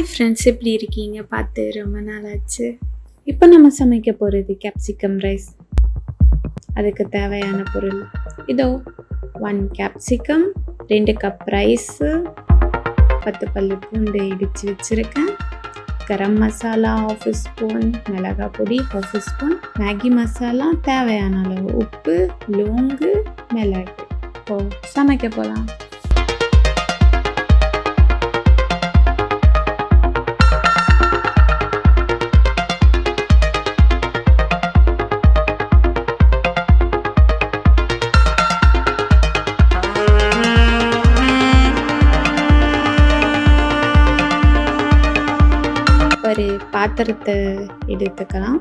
Hi friends, எப்படி இருக்கீங்க? பார்த்து ரொம்ப நாள் ஆச்சு. இப்போ நம்ம சமைக்க போகிறது கேப்சிகம் ரைஸ். அதுக்கு தேவையான பொருள் இதோ: 1 கேப்சிகம், 2 கப் ரைஸு, 10 பல்லு பூண்டு இடித்து வச்சுருக்கேன், கரம் மசாலா 1/2 ஸ்பூன், மிளகாய் பொடி 1/2 ஸ்பூன், மேகி மசாலா, தேவையான அளவு உப்பு, லோங்கு, மிளகு. இப்போ சமைக்க போகலாம். ஒரு பாத்திரத்தை எடுத்துக்கலாம்.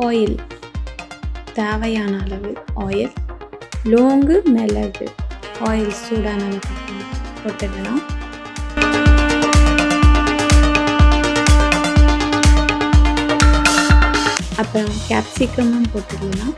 ஆயில், தேவையான அளவு ஆயில், லோங்கு, மிளகு, ஆயில் சூடான போட்டுடலாம். அப்புறம் கேப்சிகமும் போட்டுடலாம்.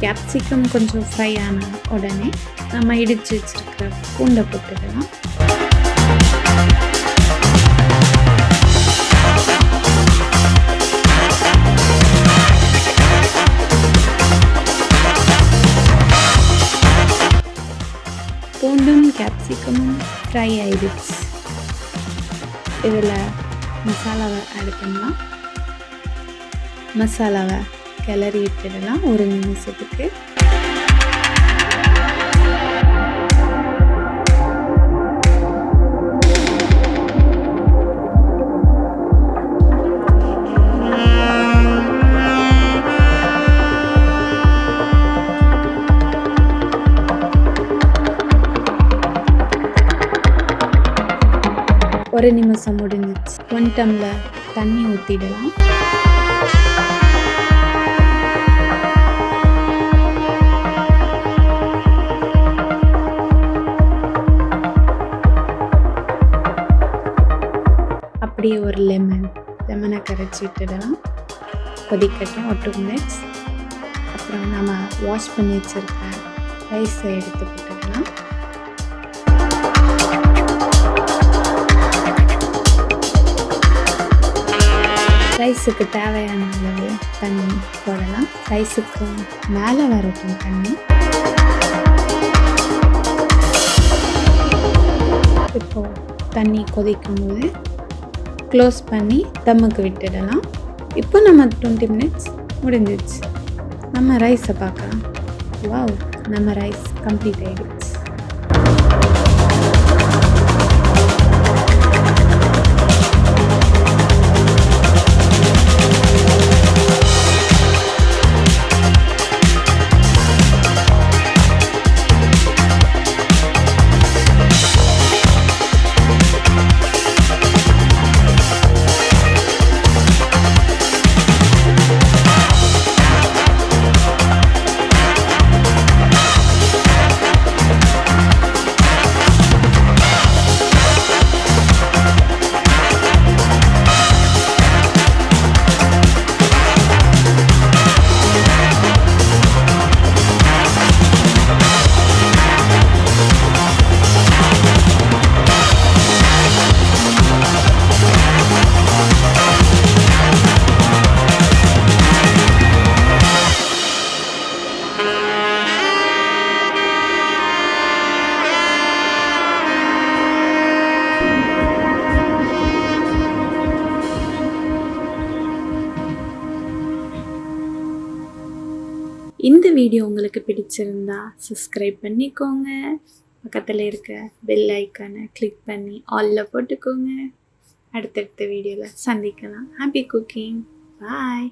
கேப்சிகம் கொஞ்சம் ஃப்ரை ஆன உடனே நம்ம இடித்து வச்சுருக்கிற பூண்டை போட்டுடலாம். பூண்டும் கேப்சிகமும் ஃப்ரை ஆகிடுச்சு. இதில் மசாலாவை ஆட் பண்ணலாம். மசாலாவை கிளறி விட்டுடலாம் 1 நிமிஷத்துக்கு. ஒரு நிமிஷம் முடிஞ்சிச்சு. 1 டம்ளர் தண்ணி ஊற்றிடலாம். அப்படியே ஒரு லெமனை கரைச்சி விட்டுடலாம். கொதிக்கட்டும் ஒரு 2 மினிட்ஸ். அப்புறம் நம்ம வாஷ் பண்ணி வச்சுருக்க ரைஸை எடுத்து போட்டுடலாம். ரைஸுக்கு தேவையான அளவு தண்ணி போடலாம். ரைஸுக்கு மேலே வரட்டும் தண்ணி. இப்போது தண்ணி கொதிக்கும் போது க்ளோஸ் பண்ணி தம்முக்கு விட்டுடலாம். இப்போ நம்ம 20 மினிட்ஸ் முடிஞ்சிச்சு. நம்ம ரைஸை பார்க்கலாம். வாவ், நம்ம ரைஸ் கம்ப்ளீட் ஆகிடுச்சு. இந்த வீடியோ உங்களுக்கு பிடிச்சிருந்தா சப்ஸ்கிரைப் பண்ணிக்கோங்க. பக்கத்தில் இருக்க பெல் ஐக்கானை கிளிக் பண்ணி ஆலில் போட்டுக்கோங்க. அடுத்தடுத்த வீடியோவில் சந்திக்கலாம். Happy cooking. பாய்.